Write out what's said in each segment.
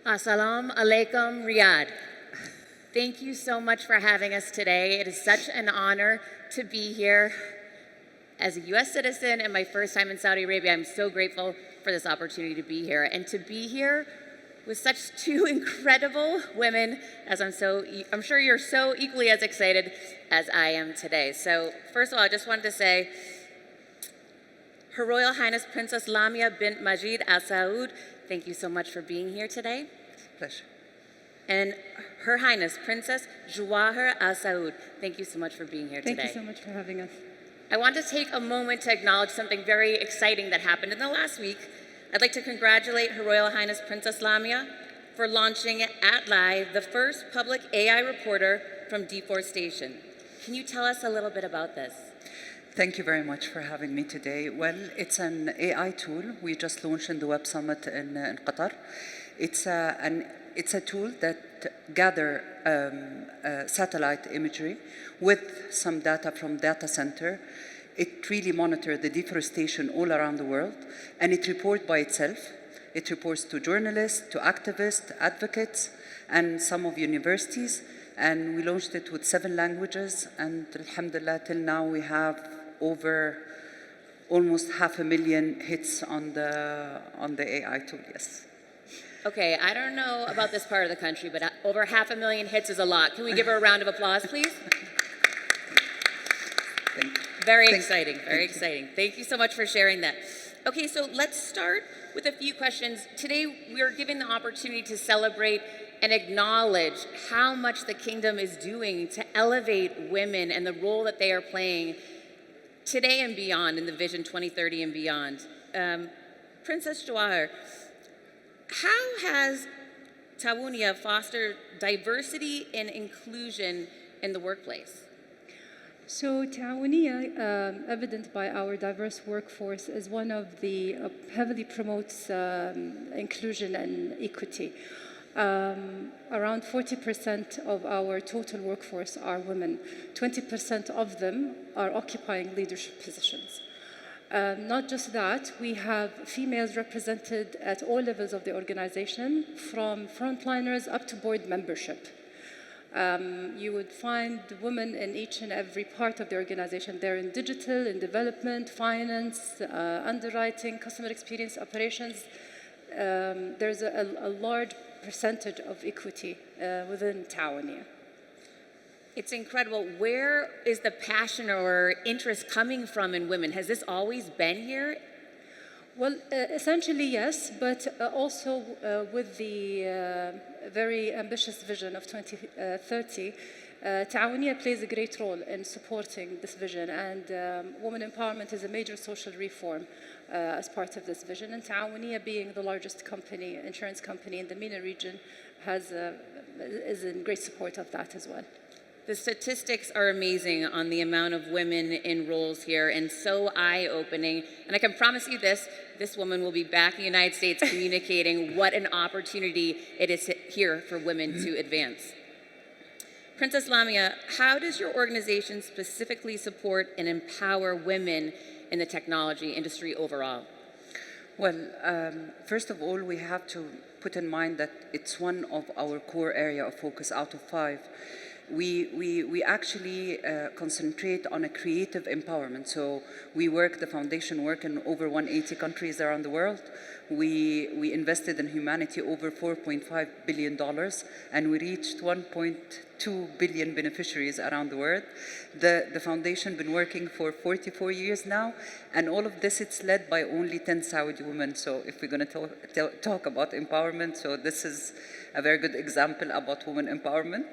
Assalamu alaikum, Riyadh. Thank you so much for having us today. It is such an honor to be here. As a US citizen and my first time in Saudi Arabia, I'm so grateful for this opportunity to be here. And to be here with such two incredible women, as I'm sure you're so equally as excited as I am today. So first of all, I just wanted to say, Her Royal Highness Princess Lamia bint Majeed Al Saud, thank you so much for being here today. Pleasure. And Her Highness Princess Jawaher Al Saud, thank you so much for being here today. Thank you so much for having us. I want to take a moment to acknowledge something very exciting that happened in the last week. I'd like to congratulate Her Royal Highness Princess Lamia for launching at Live the first public AI reporter from deforestation. Can you tell us a little bit about this? Thank you very much for having me today. Well, it's an AI tool we just launched in the Web Summit in Qatar. It's a tool that gather satellite imagery with some data from data center. It really monitors the deforestation all around the world, and it reports by itself. It reports to journalists, to activists, advocates, and some of universities. And we launched it with 7 languages, and alhamdulillah, till now we have over almost 500,000 hits on the AI tool, yes. Okay, I don't know about this part of the country, but over 500,000 hits is a lot. Can we give her a round of applause, please? Thank you. Very exciting, very exciting. Thank you so much for sharing that. Okay, so let's start with a few questions. Today, we are given the opportunity to celebrate and acknowledge how much the kingdom is doing to elevate women and the role that they are playing today and beyond in the Vision 2030 and beyond. Princess Jawaher, how has Tawunia fostered diversity and inclusion in the workplace? So Tawunia, evident by our diverse workforce, is one of the heavily promotes inclusion and equity. Around 40% of our total workforce are women. 20% of them are occupying leadership positions. Not just that, we have females represented at all levels of the organization, from frontliners up to board membership. You would find women in each and every part of the organization. They're in digital, in development, finance, underwriting, customer experience, operations. There's a large percentage of equity within Tawunia. It's incredible. Where is the passion or interest coming from in women? Has this always been here? Well, essentially, yes, but also with the very ambitious vision of 2030, Tawunia plays a great role in supporting this vision, and women empowerment is a major social reform as part of this vision, and Tawunia, being the largest company, insurance company in the MENA region, is in great support of that as well. The statistics are amazing on the amount of women in roles here, and so eye-opening. And I can promise you this woman will be back in the United States communicating what an opportunity it is here for women to advance. Princess Lamia, how does your organization specifically support and empower women in the technology industry overall? Well, first of all, we have to put in mind that it's one of our core area of focus out of 5. We actually concentrate on a creative empowerment. So the foundation work in over 180 countries around the world. We invested in humanity over $4.5 billion, and we reached 1.2 billion beneficiaries around the world. The foundation been working for 44 years now, and all of this, it's led by only 10 Saudi women. So if we're going to talk about empowerment, so this is a very good example about women empowerment.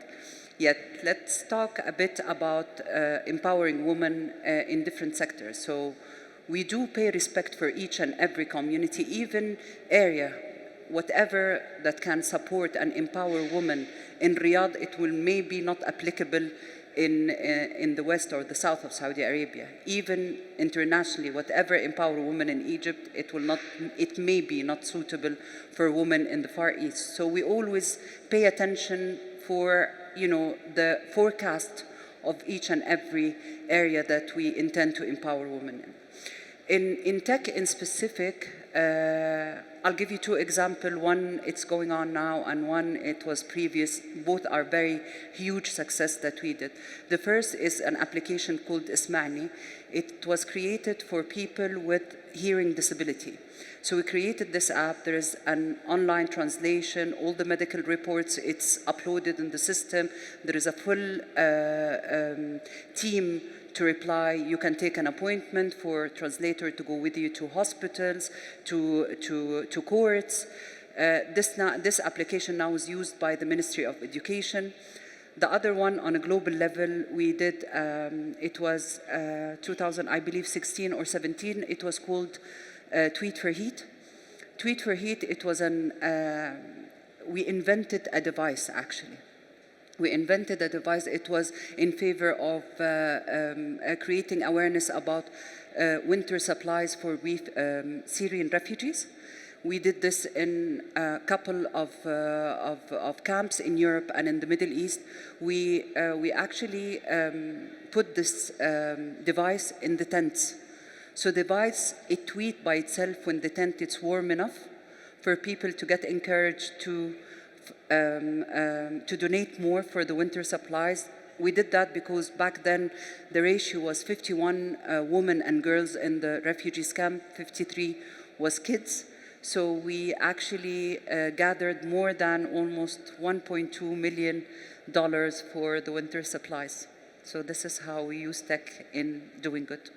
Yet, let's talk a bit about empowering women in different sectors. So we do pay respect for each and every community, even area, whatever that can support and empower women. In Riyadh, it will maybe not applicable in the west or the south of Saudi Arabia. Even internationally, whatever empower women in Egypt, it may be not suitable for women in the Far East. So we always pay attention for the forecast of each and every area that we intend to empower women in. In tech in specific, I'll give you two examples. One, it's going on now, and one, it was previous. Both are very huge success that we did. The first is an application called Isma'ni. It was created for people with hearing disability. So we created this app. There is an online translation, all the medical reports, it's uploaded in the system. There is a full team to reply. You can take an appointment for a translator to go with you to hospitals, to courts. This application now is used by the Ministry of Education. The other one on a global level, we did, it was 2000, I believe 16 or 17, it was called Tweet for Heat. Tweet for Heat, it was we invented a device actually. We invented a device, it was in favor of creating awareness about winter supplies for Syrian refugees. We did this in a couple of camps in Europe and in the Middle East. We actually put this device in the tents. So the device, it tweets by itself when the tent is warm enough for people to get encouraged to donate more for the winter supplies. We did that because back then the ratio was 51 women and girls in the refugees camp, 53 was kids. So we actually gathered more than almost $1.2 million for the winter supplies. So this is how we use tech in doing good.